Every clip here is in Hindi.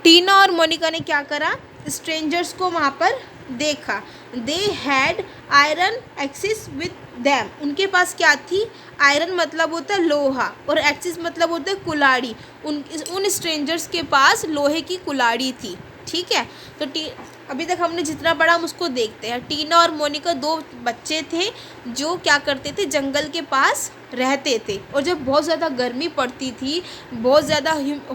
टीना और मोनिका ने क्या करा, स्ट्रेंजर्स को वहाँ पर देखा। They had iron axis with them, उनके पास क्या थी, आयरन मतलब होता है लोहा और एक्सिस मतलब होता है कुल्हाड़ी। उन स्ट्रेंजर्स के पास लोहे की कुल्हाड़ी थी। ठीक है, तो अभी तक हमने जितना पढ़ा हम उसको देखते हैं। टीना और मोनिका दो बच्चे थे जो क्या करते थे, जंगल के पास रहते थे, और जब बहुत ज़्यादा गर्मी पड़ती थी, बहुत ज़्यादा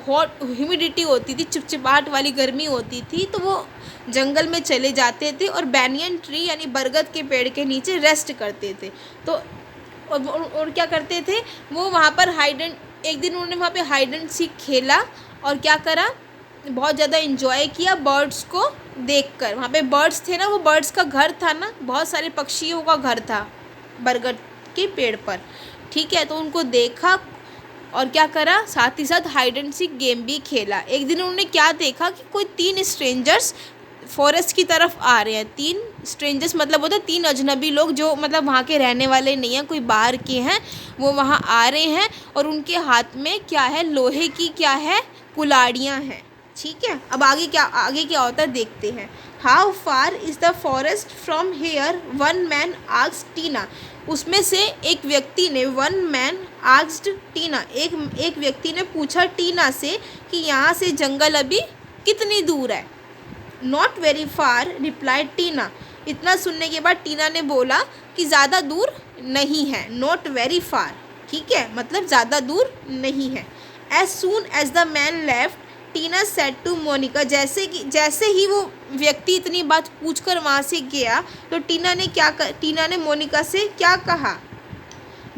हॉट ह्यूमिडिटी होती थी, चिपचिपाहट वाली गर्मी होती थी, तो वो जंगल में चले जाते थे और बैनियन ट्री यानी बरगद के पेड़ के नीचे रेस्ट करते थे। तो और क्या करते थे वो वहाँ पर एक दिन उन्होंने वहाँ पे हाइड एंड सीक खेला और क्या करा, बहुत ज़्यादा इन्जॉय किया बर्ड्स को देखकर। वहाँ पे बर्ड्स थे ना, वो बर्ड्स का घर था ना, बहुत सारे पक्षियों का घर था बरगद के पेड़ पर। ठीक है, तो उनको देखा और क्या करा, साथ ही साथ हाइड एंड सीक गेम भी खेला। एक दिन उन्होंने क्या देखा कि कोई 3 स्ट्रेंजर्स फॉरेस्ट की तरफ आ रहे हैं। 3 स्ट्रेंजर्स मतलब होता है 3 अजनबी लोग जो मतलब वहाँ के रहने वाले नहीं हैं, कोई बाहर के हैं, वो वहाँ आ रहे हैं और उनके हाथ में क्या है, लोहे की क्या है, कुल्हाड़ियाँ हैं। ठीक है, अब आगे क्या होता है देखते हैं। How far is the forest from here, one man asked Tina. उसमें से एक व्यक्ति ने, वन मैन आस्क्ड टीना, एक व्यक्ति ने पूछा टीना से कि यहाँ से जंगल अभी कितनी दूर है। नॉट वेरी फार रिप्लाइड टीना। इतना सुनने के बाद टीना ने बोला कि ज़्यादा दूर नहीं है, नॉट वेरी फार। ठीक है, मतलब ज़्यादा दूर नहीं है। As soon as the man left Tina said to Monica. जैसे ही वो व्यक्ति इतनी बात पूछकर वहाँ से गया तो टीना ने मोनिका से क्या कहा,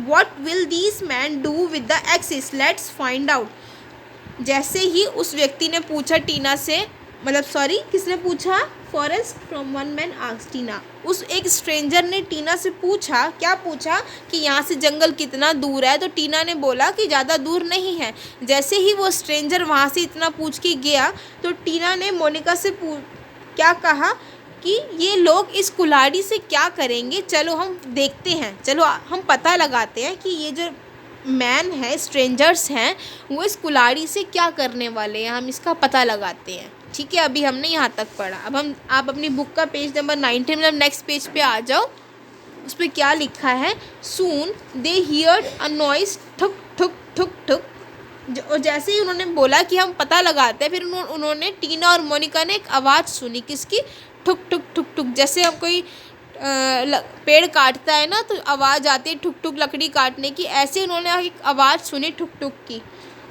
what will these man do with the axis, let's find out. जैसे ही उस व्यक्ति ने पूछा टीना से, मतलब सॉरी किसने पूछा, forest from one man asked Tina, उस एक स्ट्रेंजर ने टीना से पूछा, क्या पूछा कि यहाँ से जंगल कितना दूर है। तो टीना ने बोला कि ज़्यादा दूर नहीं है। जैसे ही वो स्ट्रेंजर वहाँ से इतना पूछ के गया तो टीना ने मोनिका से क्या कहा कि ये लोग इस कुल्हाड़ी से क्या करेंगे, चलो हम देखते हैं, चलो हम पता लगाते हैं कि ये जो मैन है, स्ट्रेंजर्स हैं, वो इस कुल्हाड़ी से क्या करने वाले हैं, हम इसका पता लगाते हैं। ठीक है, अभी हमने यहाँ तक पढ़ा। अब आप अपनी बुक का पेज नंबर 19 मतलब नेक्स्ट पेज पे आ जाओ। उस पर क्या लिखा है, सून दे हियर्ड अ नॉइस, ठुक ठुक ठुक ठुक। और जैसे ही उन्होंने बोला कि हम पता लगाते हैं, फिर उन्होंने टीना और मोनिका ने एक आवाज़ सुनी, किसकी, ठुक ठुक ठुक ठुक। जैसे हम कोई पेड़ काटता है ना तो आवाज़ आती है ठुक ठुक लकड़ी काटने की, ऐसे उन्होंने एक आवाज़ सुनी ठुक ठुक की।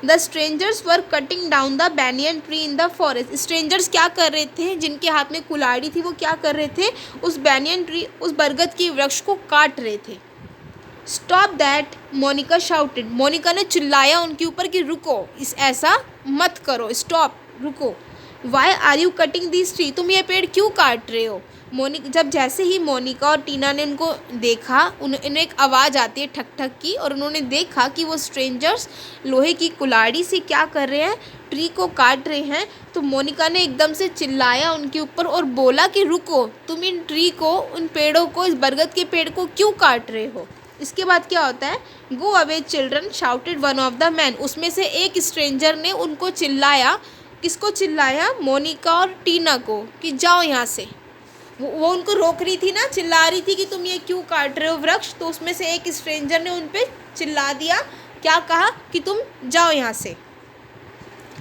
The strangers were cutting down the banyan tree in the forest. Strangers क्या कर रहे थे, जिनके हाथ में कुल्हाड़ी थी, वो क्या कर रहे थे, उस बैनियन ट्री, उस बरगद के वृक्ष को काट रहे थे। Stop that, Monica shouted. Monica ने चिल्लाया उनके ऊपर कि रुको, ऐसा मत करो, स्टॉप, रुको। Why are you cutting this tree, तुम ये पेड़ क्यों काट रहे हो। जैसे ही मोनिका और टीना ने उनको देखा, उन्हें एक आवाज़ आती है ठक ठक की, और उन्होंने देखा कि वो स्ट्रेंजर्स लोहे की कुल्हाड़ी से क्या कर रहे हैं, ट्री को काट रहे हैं। तो मोनिका ने एकदम से चिल्लाया उनके ऊपर और बोला कि रुको, तुम इन ट्री को, उन पेड़ों को, इस बरगद के पेड़ को क्यों काट रहे हो। इसके बाद क्या होता है, go away children, shouted one of the man. उसमें से एक स्ट्रेंजर ने उनको चिल्लाया, किसको चिल्लाया, मोनिका और टीना को, कि जाओ यहाँ से। वो उनको रोक रही थी ना, चिल्ला रही थी कि तुम ये क्यों काट रहे हो वृक्ष। तो उसमें से एक स्ट्रेंजर ने उन पे चिल्ला दिया, क्या कहा कि तुम जाओ यहाँ से।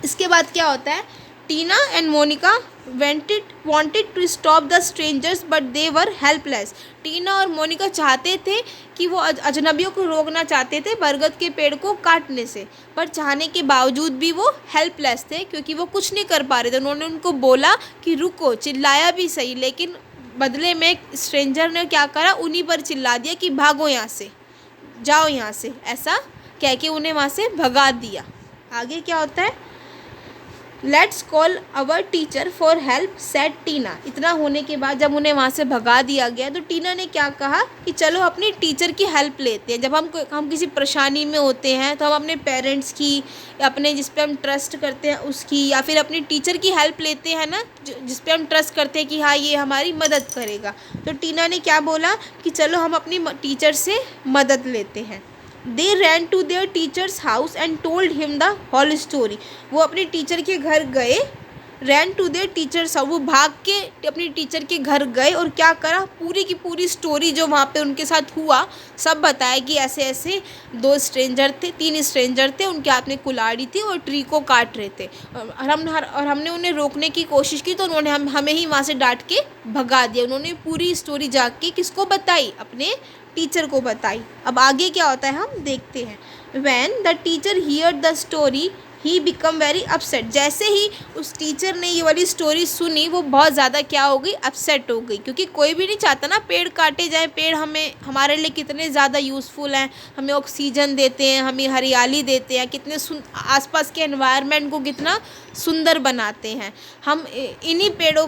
इसके बाद क्या होता है, Tina and Monica wanted to stop the strangers but they were helpless। Tina और मोनिका चाहते थे कि वो अजनबियों को रोकना चाहते थे बरगद के पेड़ को काटने से, पर चाहने के बावजूद भी वो हेल्पलेस थे क्योंकि वो कुछ नहीं कर पा रहे थे। उन्होंने उनको बोला कि रुको, चिल्लाया भी सही, लेकिन बदले में स्ट्रेंजर ने क्या करा, उन्हीं पर चिल्ला दिया कि भागो यहाँ से, जाओ यहाँ से, ऐसा कह के उन्हें वहाँ से भगा दिया। आगे क्या होता है, let's call our teacher for help, said Tina. इतना होने के बाद जब उन्हें वहाँ से भगा दिया गया तो टीना ने क्या कहा कि चलो अपनी टीचर की हेल्प लेते हैं। जब हम किसी परेशानी में होते हैं तो हम अपने पेरेंट्स की, अपने जिस पे हम ट्रस्ट करते हैं उसकी, या फिर अपनी टीचर की हेल्प लेते हैं ना, जिस पे हम ट्रस्ट करते हैं कि हाँ ये हमारी मदद करेगा। तो टीना ने क्या बोला कि चलो हम अपनी टीचर से मदद लेते हैं। They ran to their teacher's house and told him the whole story। वो अपने टीचर के घर गए ran to their teacher's house, वो भाग के अपनी टीचर के घर गए और क्या करा, पूरी की पूरी स्टोरी जो वहाँ पे उनके साथ हुआ सब बताया कि ऐसे ऐसे दो स्ट्रेंजर थे, तीन स्ट्रेंजर थे, उनके हाथ में कुल्हाड़ी थी और ट्री को काट रहे थे और हमने उन्हें रोकने की कोशिश की तो उन्होंने हमें ही वहाँ से डांट के भगा दिया। उन्होंने पूरी स्टोरी जाके किसको बताई, अपने टीचर को बताई। अब आगे क्या होता है हम देखते हैं। When the teacher heard the story he become very upset. जैसे ही उस टीचर ने ये वाली स्टोरी सुनी वो बहुत ज़्यादा क्या हो गई, अपसेट हो गई, क्योंकि कोई भी नहीं चाहता ना पेड़ काटे जाए। पेड़ हमारे लिए कितने ज़्यादा यूज़फुल हैं, हमें ऑक्सीजन देते हैं, हमें हरियाली देते हैं, कितने आसपास के एनवायरनमेंट को कितना सुंदर बनाते हैं। हम इन्हीं पेड़ों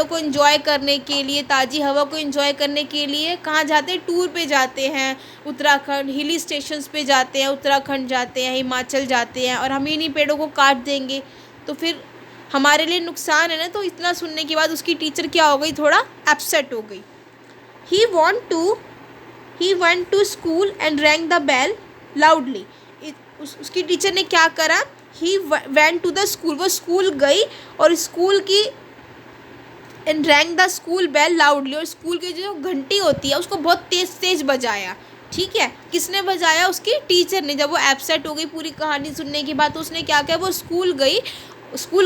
को एंजॉय करने के लिए, ताज़ी हवा को एंजॉय करने के लिए कहाँ जाते हैं, टूर पे जाते हैं, उत्तराखंड हिली स्टेशंस पे जाते हैं, उत्तराखंड जाते हैं, हिमाचल जाते हैं, और हम इन्हीं पेड़ों को काट देंगे तो फिर हमारे लिए नुकसान है ना। तो इतना सुनने के बाद उसकी टीचर क्या हो गई, थोड़ा अपसेट हो गई। He went to school and rang the bell loudly. उसकी टीचर ने क्या करा, he went to the school, वो स्कूल गई और स्कूल की and rang the school bell loudly, और स्कूल की जो घंटी होती है उसको बहुत तेज़ तेज़ बजाया। ठीक है, किसने बजाया, उसकी टीचर ने। जब वो एब्सेंट हो गई पूरी कहानी सुनने के बाद तो उसने क्या किया, वो स्कूल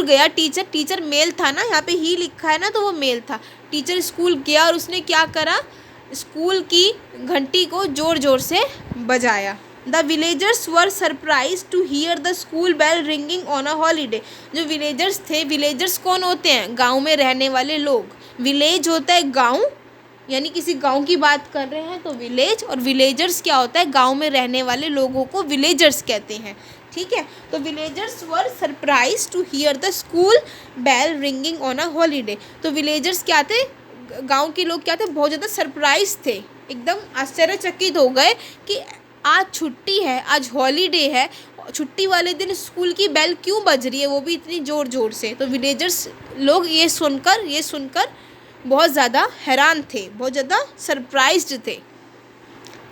गया। टीचर मेल था ना, यहाँ पे ही लिखा है ना, तो वो मेल था। टीचर स्कूल गया और उसने क्या करा, स्कूल की घंटी को ज़ोर ज़ोर से बजाया। The villagers were surprised to hear the school bell ringing on a holiday. जो विलेजर्स थे, विलेजर्स कौन होते हैं, गाँव में रहने वाले लोग। विलेज होता है गाँव, यानी किसी गांव की बात कर रहे हैं तो विलेज, और विलेजर्स क्या होता है, गांव में रहने वाले लोगों को विलेजर्स कहते हैं। ठीक है, तो villagers were surprised to hear the school bell ringing on a holiday. तो विलेजर्स क्या थे, गांव के लोग क्या थे, बहुत ज़्यादा सरप्राइज थे, एकदम आश्चर्यचकित हो गए कि आज छुट्टी है, आज हॉलीडे है, छुट्टी वाले दिन स्कूल की बेल क्यों बज रही है, वो भी इतनी ज़ोर ज़ोर से। तो विलेजर्स लोग ये सुनकर बहुत ज़्यादा हैरान थे, बहुत ज़्यादा सरप्राइज्ड थे।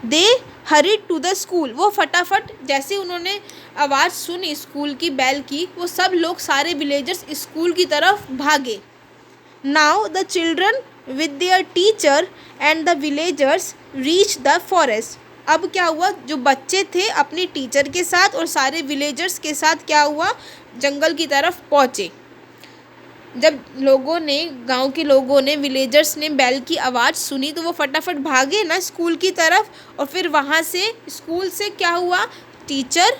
दे हरीड टू द स्कूल, वो फटाफट जैसे उन्होंने आवाज़ सुनी स्कूल की बेल की, वो सब लोग, सारे विलेजर्स स्कूल की तरफ भागे। Now the children with their teacher and the villagers reach the forest. अब क्या हुआ, जो बच्चे थे अपनी टीचर के साथ और सारे विलेजर्स के साथ क्या हुआ, जंगल की तरफ पहुँचे। जब गांव के लोगों ने, विलेजर्स ने बेल की आवाज़ सुनी तो वो फटाफट भागे ना स्कूल की तरफ, और फिर वहाँ से स्कूल से क्या हुआ, टीचर,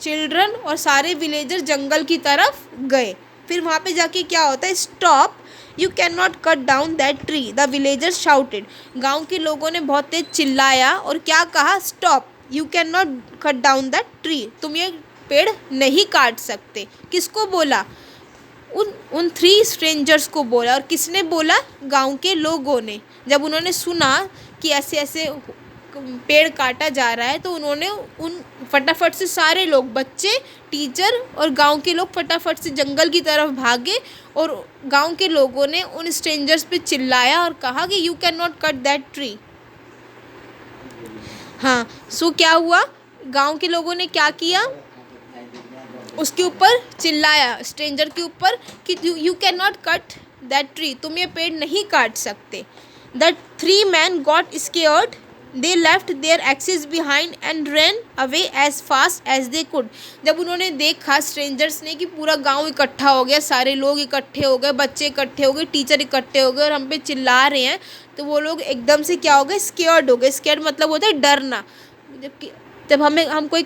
चिल्ड्रन और सारे विलेजर्स जंगल की तरफ गए। फिर वहाँ पे जाके क्या होता है, stop, you can not cut down that tree, the villagers shouted. गाँव के लोगों ने बहुत तेज चिल्लाया और क्या कहा, stop, you can not cut down that tree, तुम ये पेड़ नहीं काट सकते। किसको बोला, उन 3 स्ट्रेंजर्स को बोला। और किसने बोला, गांव के लोगों ने। जब उन्होंने सुना कि ऐसे ऐसे पेड़ काटा जा रहा है तो उन्होंने फटाफट से सारे लोग, बच्चे, टीचर और गांव के लोग फटाफट से जंगल की तरफ भागे, और गांव के लोगों ने उन स्ट्रेंजर्स पे चिल्लाया और कहा कि you can not cut that tree. हाँ, सो क्या हुआ, गांव के लोगों ने क्या किया, उसके ऊपर चिल्लाया, स्ट्रेंजर के ऊपर, कि you can not cut that tree, तुम ये पेड़ नहीं काट सकते। The 3 men got scared, they left their axes behind and ran away as fast as they could. जब उन्होंने देखा स्ट्रेंजर्स ने कि पूरा गांव इकट्ठा हो गया, सारे लोग इकट्ठे हो गए, बच्चे इकट्ठे हो गए, टीचर इकट्ठे हो गए और हम पे चिल्ला रहे हैं, तो वो लोग एकदम से क्या हो गए, स्केयर्ड हो गए। स्केयर्ड मतलब होता है डरना। जब हम कोई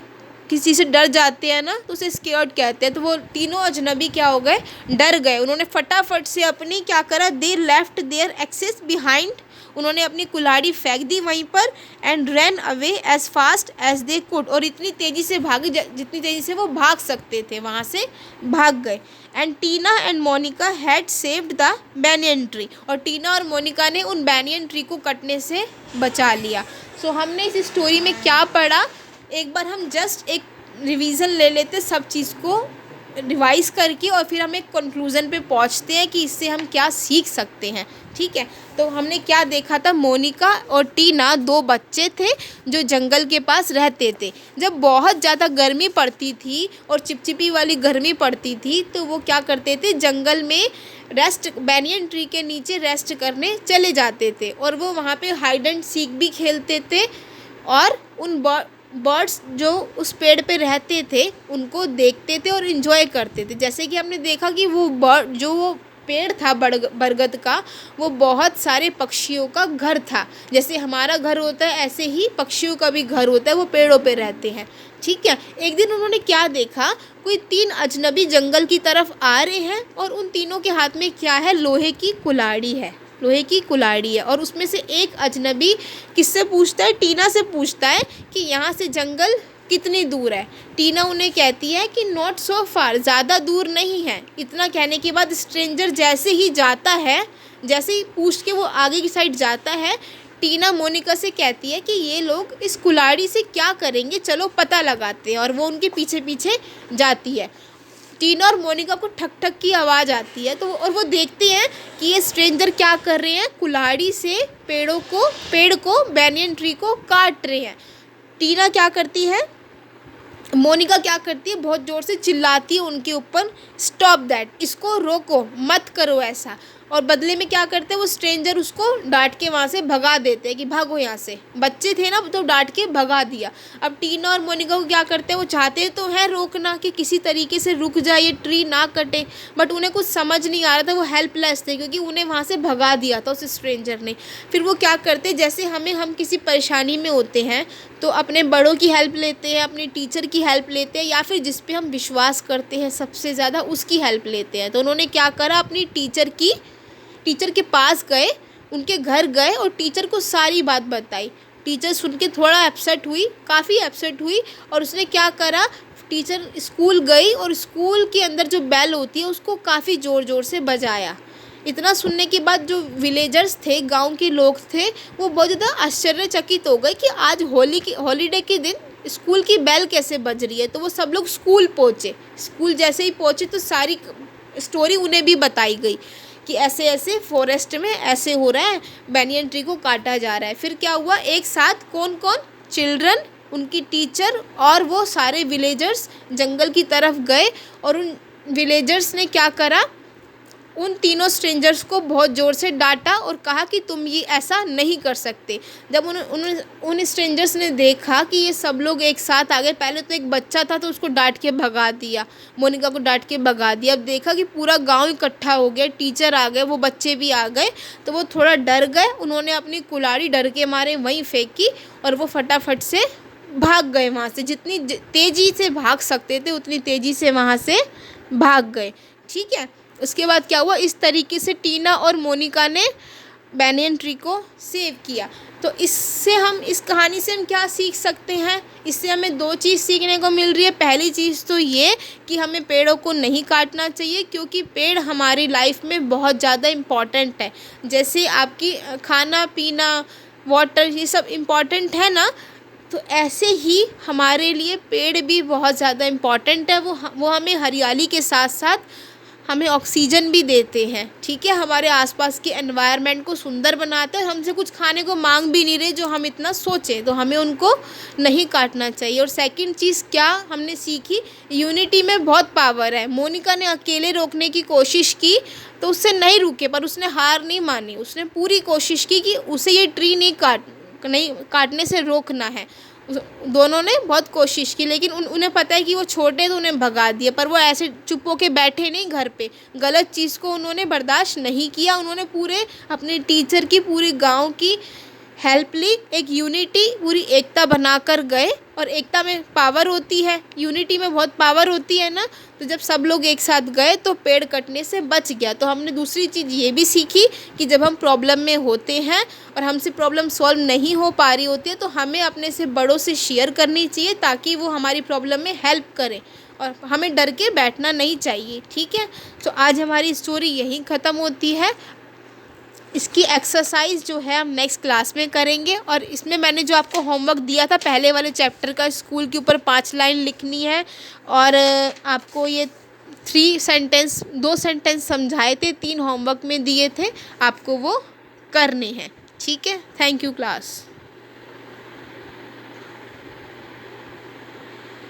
किसी से डर जाते हैं ना तो उसे स्केयर्ड कहते हैं। तो वो तीनों अजनबी क्या हो गए, डर गए। उन्होंने फटाफट से अपनी क्या करा, they left their axes behind, उन्होंने अपनी कुल्हाड़ी फेंक दी वहीं पर, and ran away as fast as they could, और इतनी तेज़ी से भागे जितनी तेज़ी से वो भाग सकते थे, वहाँ से भाग गए। And Tina and Monica had saved the banyan tree, और टीना और मोनिका ने उन बैनियन ट्री को कटने से बचा लिया। सो हमने इस स्टोरी में क्या पढ़ा, एक बार हम जस्ट एक रिवीजन ले लेते सब चीज़ को, रिवाइज करके और फिर हम एक कंक्लूज़न पे पहुंचते हैं कि इससे हम क्या सीख सकते हैं। ठीक है, तो हमने क्या देखा था, मोनिका और टीना दो बच्चे थे जो जंगल के पास रहते थे। जब बहुत ज़्यादा गर्मी पड़ती थी और चिपचिपी वाली गर्मी पड़ती थी तो वो क्या करते थे, जंगल में रेस्ट, बैनियन ट्री के नीचे रेस्ट करने चले जाते थे और वो वहाँ पे हाइड एंड सीक भी खेलते थे और उन बर्ड्स जो उस पेड़ पे रहते थे उनको देखते थे और इन्जॉय करते थे। जैसे कि हमने देखा कि वो पेड़ था बरगद का, वो बहुत सारे पक्षियों का घर था। जैसे हमारा घर होता है ऐसे ही पक्षियों का भी घर होता है, वो पेड़ों पे रहते हैं। ठीक है, एक दिन उन्होंने क्या देखा, कोई 3 अजनबी जंगल की तरफ आ रहे हैं और उन तीनों के हाथ में क्या है, लोहे की कुल्हाड़ी है। लोहे की कुल्हाड़ी है और उसमें से एक अजनबी किससे पूछता है, टीना से पूछता है कि यहाँ से जंगल कितनी दूर है। टीना उन्हें कहती है कि नॉट सो फार, ज़्यादा दूर नहीं है। इतना कहने के बाद स्ट्रेंजर जैसे ही जाता है, जैसे ही पूछ के वो आगे की साइड जाता है, टीना मोनिका से कहती है कि ये लोग इस कुल्हाड़ी से क्या करेंगे, चलो पता लगाते हैं। और वो उनके पीछे पीछे जाती है। टीना और मोनिका को ठक ठक की आवाज़ आती है तो और वो देखते हैं कि ये स्ट्रेंजर क्या कर रहे हैं, कुल्हाड़ी से पेड़ को बैनियन ट्री को काट रहे हैं। टीना क्या करती है, मोनिका क्या करती है, बहुत ज़ोर से चिल्लाती है उनके ऊपर, स्टॉप दैट, इसको रोको, मत करो ऐसा। और बदले में क्या करते हैं, वो स्ट्रेंजर उसको डांट के वहाँ से भगा देते हैं कि भागो यहाँ से। बच्चे थे ना तो डांट के भगा दिया। अब टीना और मोनिका को क्या करते हैं, वो चाहते तो हैं रोकना कि किसी तरीके से रुक जाए, ये ट्री ना कटे, बट उन्हें कुछ समझ नहीं आ रहा था, वो हेल्पलेस थे क्योंकि उन्हें वहाँ से भगा दिया था उस स्ट्रेंजर ने। फिर वो क्या करते, जैसे हम किसी परेशानी में होते हैं तो अपने बड़ों की हेल्प लेते हैं, अपने टीचर की हेल्प लेते हैं, या फिर जिस पे हम विश्वास करते हैं सबसे ज़्यादा उसकी हेल्प लेते हैं। तो उन्होंने क्या करा, अपनी टीचर के पास गए, उनके घर गए और टीचर को सारी बात बताई। टीचर सुन के थोड़ा अपसेट हुई, काफ़ी अपसेट हुई और उसने क्या करा, टीचर स्कूल गई और स्कूल के अंदर जो बेल होती है उसको काफ़ी ज़ोर ज़ोर से बजाया। इतना सुनने के बाद जो विलेजर्स थे, गांव के लोग थे, वो बहुत ज़्यादा आश्चर्यचकित हो गए कि आज हॉलीडे के दिन स्कूल की बेल कैसे बज रही है। तो वो सब लोग स्कूल पहुँचे। स्कूल जैसे ही पहुँचे तो सारी स्टोरी उन्हें भी बताई गई कि ऐसे ऐसे फॉरेस्ट में ऐसे हो रहा है, बैनियन ट्री को काटा जा रहा है। फिर क्या हुआ, एक साथ कौन कौन, चिल्ड्रन, उनकी टीचर और वो सारे विलेजर्स जंगल की तरफ गए और उन विलेजर्स ने क्या करा, उन तीनों स्ट्रेंजर्स को बहुत ज़ोर से डांटा और कहा कि तुम ये ऐसा नहीं कर सकते। जब उन स्ट्रेंजर्स ने देखा कि ये सब लोग एक साथ आ गए, पहले तो एक बच्चा था तो उसको डांट के भगा दिया, मोनिका को डांट के भगा दिया। अब देखा कि पूरा गांव इकट्ठा हो गया, टीचर आ गए, वो बच्चे भी आ गए, तो वो थोड़ा डर गए। उन्होंने अपनी कुल्हाड़ी डर के मारे वहीं फेंकी और वो फटाफट से भाग गए वहाँ से। जितनी तेज़ी से भाग सकते थे उतनी तेज़ी से वहाँ से भाग गए। ठीक है, उसके बाद क्या हुआ, इस तरीके से टीना और मोनिका ने बैनियन ट्री को सेव किया। तो इस कहानी से हम क्या सीख सकते हैं, इससे हमें 2 चीज़ सीखने को मिल रही है। पहली चीज़ तो ये कि हमें पेड़ों को नहीं काटना चाहिए क्योंकि पेड़ हमारी लाइफ में बहुत ज़्यादा इम्पॉर्टेंट है। जैसे आपकी खाना पीना, वाटर, ये सब इम्पॉर्टेंट है ना, तो ऐसे ही हमारे लिए पेड़ भी बहुत ज़्यादा इम्पॉर्टेंट है। वो हमें हरियाली के साथ साथ हमें ऑक्सीजन भी देते हैं। ठीक है, हमारे आसपास के एनवायरनमेंट को सुंदर बनाते हैं। हमसे कुछ खाने को मांग भी नहीं रहे जो हम इतना सोचें, तो हमें उनको नहीं काटना चाहिए। और सेकंड चीज़ क्या हमने सीखी, यूनिटी में बहुत पावर है। मोनिका ने अकेले रोकने की कोशिश की तो उससे नहीं रुके, पर उसने हार नहीं मानी। उसने पूरी कोशिश की कि उसे ये ट्री नहीं काटने से रोकना है। दोनों ने बहुत कोशिश की, लेकिन उन्हें पता है कि वो छोटे तो उन्हें भगा दिया, पर वो ऐसे चुप होके बैठे नहीं घर पे। गलत चीज़ को उन्होंने बर्दाश्त नहीं किया। उन्होंने पूरे अपने टीचर की, पूरी गांव की हेल्प ली, एक यूनिटी, पूरी एकता बनाकर गए। और एकता में पावर होती है, यूनिटी में बहुत पावर होती है ना। तो जब सब लोग एक साथ गए तो पेड़ कटने से बच गया। तो हमने दूसरी चीज़ ये भी सीखी कि जब हम प्रॉब्लम में होते हैं और हमसे प्रॉब्लम सॉल्व नहीं हो पा रही होती है तो हमें अपने से बड़ों से शेयर करनी चाहिए ताकि वो हमारी प्रॉब्लम में हेल्प करें और हमें डर के बैठना नहीं चाहिए। ठीक है, तो आज हमारी स्टोरी यहीं ख़त्म होती है। इसकी एक्सरसाइज जो है हम नेक्स्ट क्लास में करेंगे। और इसमें मैंने जो आपको होमवर्क दिया था पहले वाले चैप्टर का, स्कूल के ऊपर 5 लाइन लिखनी है और आपको ये दो सेंटेंस समझाए थे, 3 होमवर्क में दिए थे, आपको वो करने हैं। ठीक है, थैंक यू क्लास।